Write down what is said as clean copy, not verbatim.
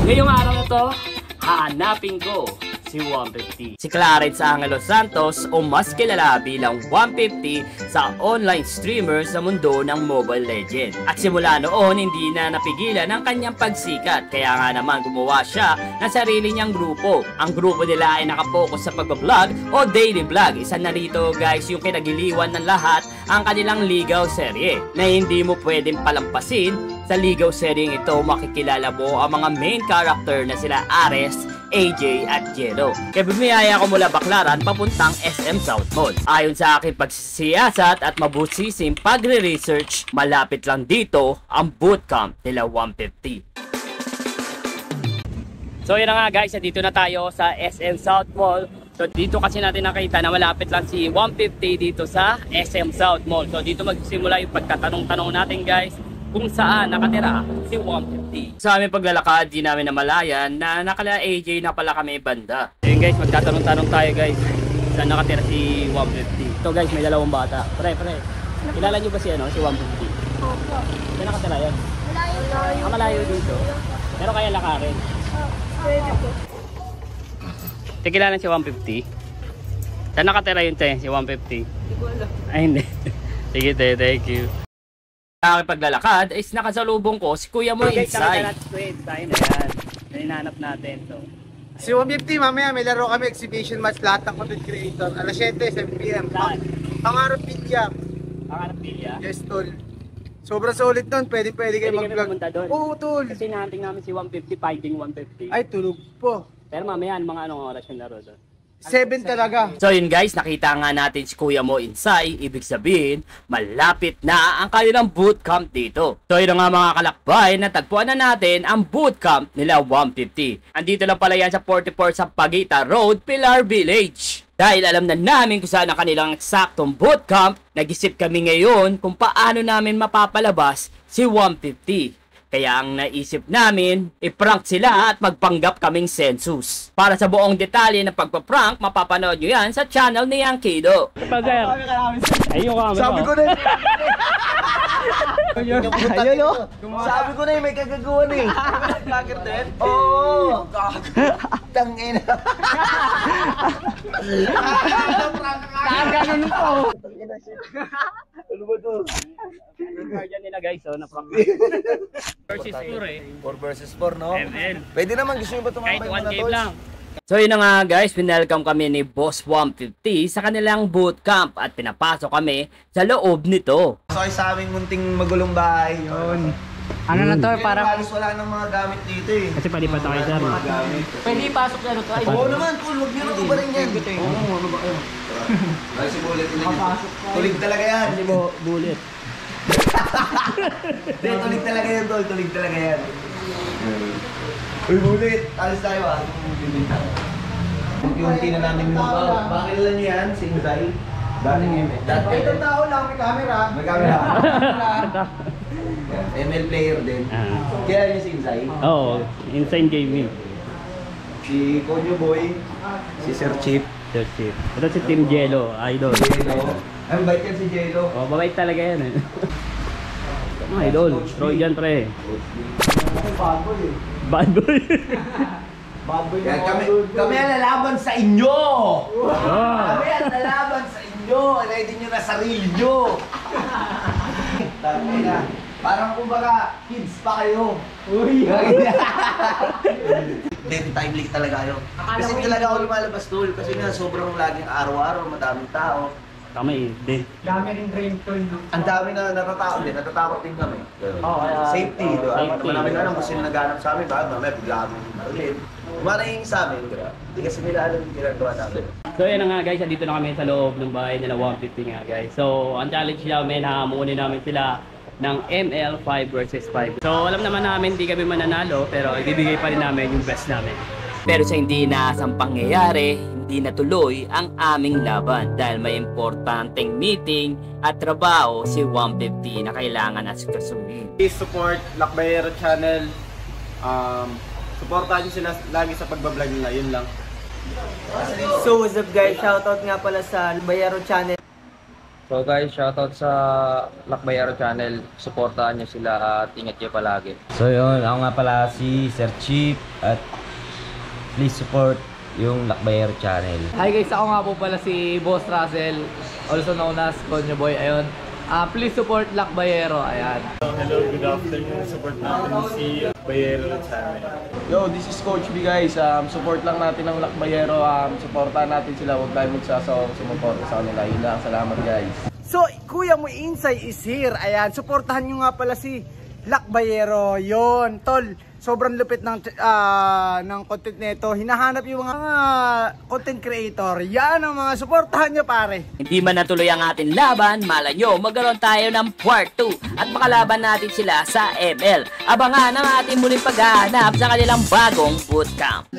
Ngayong araw na to, hahanapin ko si 150. Si Clarence Angelo Santos o mas kilala bilang 150 sa online streamer sa mundo ng Mobile Legends. At simula noon, hindi na napigilan ang kanyang pagsikat. Kaya nga naman gumawa siya ng sarili niyang grupo. Ang grupo nila ay nakapokus sa pagbablog o daily vlog. Isa na rito guys yung kinagiliwan ng lahat ang kanilang ligaw serye na hindi mo pwedeng palampasin. Sa ligaw seryeng ito, makikilala mo ang mga main character na sila Ares, AJ at Jello. Kaya bumiyaya ko mula Baclaran papuntang SM South Mall. Ayon sa aking pagsisiyasat at mabusising pagre-research, malapit lang dito ang bootcamp nila 150. So yun na nga guys, dito na tayo sa SM South Mall. So dito kasi natin nakita na malapit lang si 150 dito sa SM South Mall. So dito magsimula yung pagtatanong-tanong natin guys kung saan nakatira si 150. Sa aming paglalakad, di namin namalayan na nakala AJ na pala kami banda. Ayun guys, magtatanong-tanong tayo guys. Saan nakatira si 150? Ito guys, may dalawang bata. Pre. Kilala nyo ba si 150? Opo. Saan nakatira yan? Malayo. Malayo dito. Pero kaya lakarin. Pwede po. Kilala si 150? Saan nakatira yun si 150? Hindi ko alam. Ay hindi. Sige thank you. Sa aking paglalakad is nakasalubong ko si Kuya Mo Insay. Tayo na yan. Hinahanap natin to. Si 150 mamaya may laro kami, exhibition match, lahat ng content creator. Alas 7, 7 PM. Pangarap Pilya. Pangarap Pilya? Yes, tol. Sobrang solid nun. Pwede kayo mag-vlog. Oo, tol. Kasi nahanting namin si 150, fighting 150. Ay, tulog po. Pero mamaya, mga anong oras yung laro doon? 7 talaga. So yun guys, nakita nga natin si Kuya Mo Insay. Ibig sabihin, malapit na ang kanilang bootcamp dito. So yun nga mga kalakbay, natagpuan na natin ang bootcamp nila 150. Andito lang pala yan sa 44 Sampaguita Road, Pilar Village. Dahil alam na namin kung saan ang kanilang eksaktong bootcamp, nag-isip kami ngayon kung paano namin mapapalabas si 150. Kaya ang naisip namin, i-prank sila at magpanggap kaming census. Para sa buong detalye ng pagpa-prank, mapapanood nyo yan sa channel ni Yankido. Ayun ka, Sabi ko na Ayun o. Sabi ko na may kagagawa na eh. Vlogger din? Oo. Tangina. Ganun po. Ano ba to? Yan nila guys, na prank. Versus 4 eh. 4 versus 4 no? ML. Pwede naman, gusto nyo ba tumambay Kahit mo 1 na game tol? lang. So yun na nga guys, pinelcome kami ni Boss 150 sa kanilang bootcamp at pinapasok kami sa loob nito. Sakay sa aming munting magulong bahay yun. Ano na to? Parang halos wala nang mga gamit dito eh. Kasi palipat na kayo sir. Mga gamit. Pwede ipasok na ito. Oo naman, cool. Huwag nyo nang ubarin yan. Oo, ano ba kayo? Ay, si Bullet. Tulig talaga yan. Hindi mo bullet. Hindi, tulig talaga yan, tol. Tulig talaga yan. Uy, Bullet. Alis tayo ah. Unti-unti na namin yung mga. Bakit nila nyo yan? Si Insay? Dating ML. Ay, itong tao lang, may camera. May camera. ML player din. Kaya niyo si Insay? Oo, Insane Gaming. Si Konyo Boy. Si Sir Chip. Sir Chip. Ito si Team Jello, idol. Jello. Ay, bait yan si Jello. Oh, mabait talaga yan eh. Mga idol, Troy dyan pre. Bad boy eh. Bad boy. Bad boy Yan, kami ang lalaban sa inyo! Oh. Kami ang lalaban sa inyo! Ready nyo na sarili nyo! Tangina. Parang kumbaga, kids pa kayo. Uy! Then time leak talaga kayo. Kasi talaga ako lumalabas tol. Kasi nga sobrang laging araw-araw, madaming tao. Kami, din. Dami rin drain tol, no? Ang dami na natatakot din. Natatakot din kami. Safety, di ba? Safety. Naman namin alam kung sino naghanap sa amin. Baka mamaya bigla kami ulit. Maraming sa amin, hindi kasi nila alam yung ginagawa namin. So yan na nga guys, dito na kami sa loob ng bahay nila 150 nga guys. So ang challenge namin, hahamunin namin sila ng ML 5 versus 5. So alam naman namin hindi kami mananalo pero ibibigay pa rin namin yung best namin. Pero sa hindi inaasang pangyayari, hindi natuloy ang aming laban dahil may importanteng meeting at trabaho si 150 na kailangan asikasuhin. Please support Lakbayero Channel. Supportahan nyo sila lagi sa pagbablog nila, yun lang. So what's up guys, shoutout nga pala sa Lakbayero Channel. So guys, shoutout sa Lakbayero channel. Supportahan nyo sila at ingat kayo palagi. So yun, ako nga pala si Sir Chief at please support yung Lakbayero channel. Hi guys, ako nga po pala si Boss Russell, also known as Konyo Boy. Ayun, please support Lakbayero. Ayan. Hello, good afternoon. Support natin si Lakbayero channel. Yo, this is Coach B guys. Support lang natin ng Lakbayero. Supportahan natin sila. Huwag tayo magsasawang sumuporta sa kanila. Yun lang. Salamat guys. So, Kuya Mo Insay is here. Ayan, supportahan nyo nga pala si Lakbayero. Yon, tol. Sobrang lupit ng content nito. Hinahanap yung mga content creator. Yan ang mga supportahan nyo, pare. Hindi man natuloy ang ating laban, malay nyo, magkaroon tayo ng part 2 at makalaban natin sila sa ML. Abangan ang ating muling paghahanap sa kanilang bagong bootcamp.